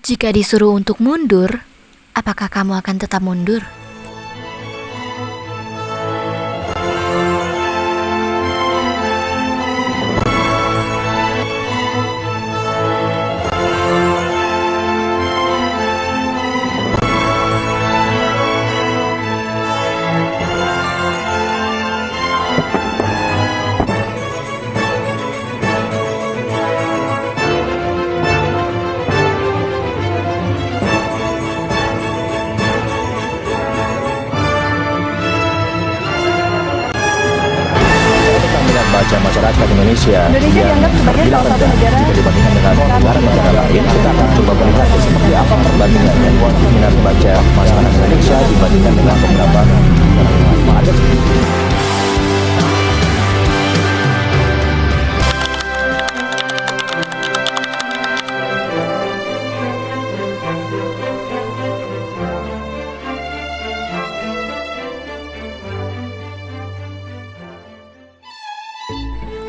Jika disuruh untuk mundur, apakah kamu akan tetap mundur? Baca masyarakat Indonesia dianggap sebagai terbilang salah satu rendah negara jika dibandingkan dengan negara-negara lain. Kita akan coba melihat seperti apa perbandingannya minat baca masyarakat Indonesia dibandingkan dengan beberapa negara lain.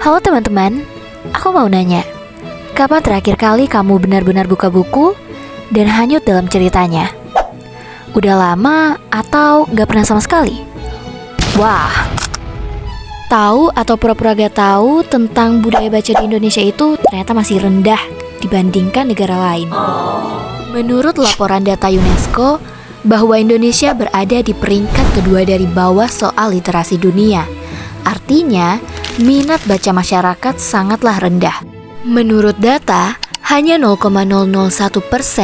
Halo teman-teman, aku mau nanya, kapan terakhir kali kamu benar-benar buka buku dan hanyut dalam ceritanya? Udah lama atau gak pernah sama sekali? Wah, tahu atau pura-pura gak tahu tentang budaya baca di Indonesia itu ternyata masih rendah dibandingkan negara lain. Menurut laporan data UNESCO, bahwa Indonesia berada di peringkat kedua dari bawah soal literasi dunia. Artinya, minat baca masyarakat sangatlah rendah. Menurut data, hanya 0,001%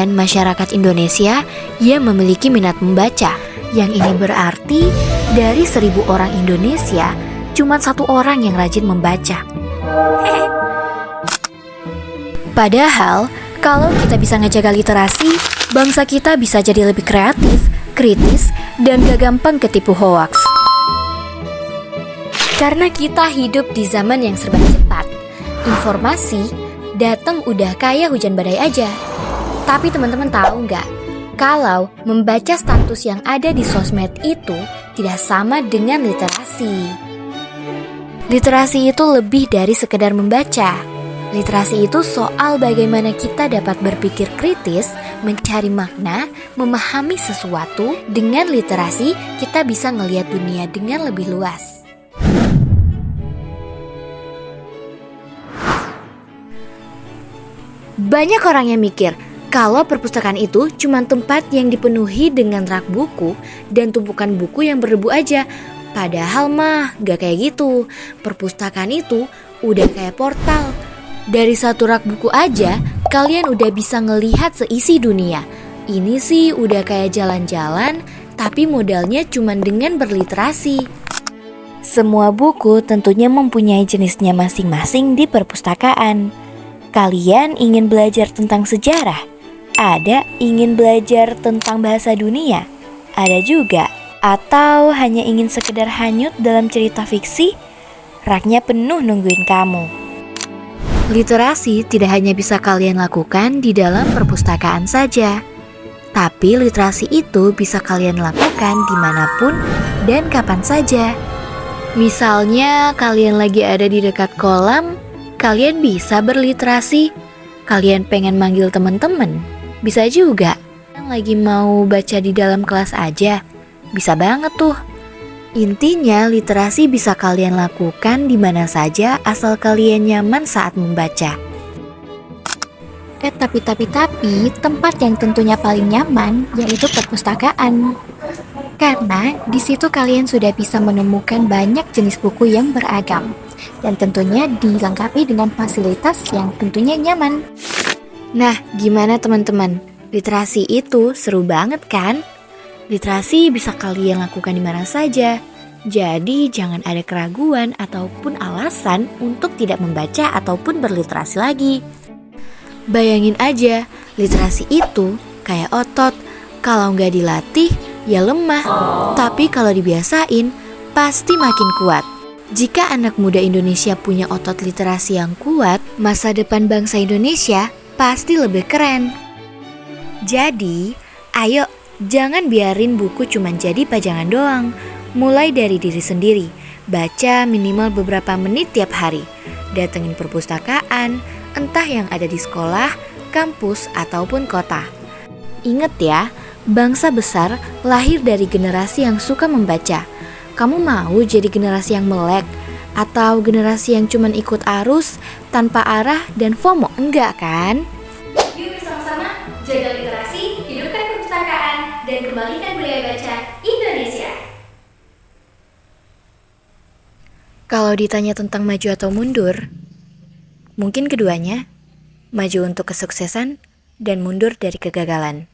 masyarakat Indonesia yang memiliki minat membaca. Yang ini berarti dari 1.000 orang Indonesia, cuma 1 orang yang rajin membaca. Padahal, kalau kita bisa ngejaga literasi, bangsa kita bisa jadi lebih kreatif, kritis, dan gak gampang ketipu hoaks. Karena kita hidup di zaman yang serba cepat, informasi datang udah kayak hujan badai aja. Tapi teman-teman tahu nggak, kalau membaca status yang ada di sosmed itu tidak sama dengan literasi. Literasi itu lebih dari sekedar membaca. Literasi itu soal bagaimana kita dapat berpikir kritis, mencari makna, memahami sesuatu. Dengan literasi, kita bisa ngelihat dunia dengan lebih luas. Banyak orang yang mikir kalau perpustakaan itu cuma tempat yang dipenuhi dengan rak buku dan tumpukan buku yang berdebu aja. Padahal mah gak kayak gitu. Perpustakaan itu udah kayak portal. Dari satu rak buku aja kalian udah bisa ngelihat seisi dunia. Ini sih udah kayak jalan-jalan, tapi modalnya cuma dengan berliterasi. Semua buku tentunya mempunyai jenisnya masing-masing di perpustakaan. Kalian ingin belajar tentang sejarah? Ada ingin belajar tentang bahasa dunia? Ada juga. Atau hanya ingin sekedar hanyut dalam cerita fiksi? Raknya penuh nungguin kamu. Literasi tidak hanya bisa kalian lakukan di dalam perpustakaan saja. Tapi literasi itu bisa kalian lakukan dimanapun dan kapan saja. Misalnya kalian lagi ada di dekat kolam, kalian bisa berliterasi. Kalian pengen manggil teman-teman, bisa juga. Yang lagi mau baca di dalam kelas aja, bisa banget tuh. Intinya literasi bisa kalian lakukan di mana saja asal kalian nyaman saat membaca. Tapi tempat yang tentunya paling nyaman yaitu perpustakaan. Karena di situ kalian sudah bisa menemukan banyak jenis buku yang beragam. Dan tentunya dilengkapi dengan fasilitas yang tentunya nyaman. Nah, gimana teman-teman? Literasi itu seru banget kan? Literasi bisa kalian lakukan di mana saja. Jadi jangan ada keraguan ataupun alasan untuk tidak membaca ataupun berliterasi lagi. Bayangin aja, literasi itu kayak otot. Kalau nggak dilatih, ya lemah. Tapi kalau dibiasain, pasti makin kuat. Jika anak muda Indonesia punya otot literasi yang kuat, masa depan bangsa Indonesia pasti lebih keren. Jadi, ayo jangan biarin buku cuma jadi pajangan doang. Mulai dari diri sendiri, baca minimal beberapa menit tiap hari. Datengin perpustakaan, entah yang ada di sekolah, kampus, ataupun kota. Ingat ya, bangsa besar lahir dari generasi yang suka membaca. Kamu mau jadi generasi yang melek? Atau generasi yang cuman ikut arus, tanpa arah dan FOMO? Enggak kan? Yuk bersama-sama jaga literasi, hidupkan perpustakaan, dan kembalikan budaya baca Indonesia. Kalau ditanya tentang maju atau mundur, mungkin keduanya. Maju untuk kesuksesan dan mundur dari kegagalan.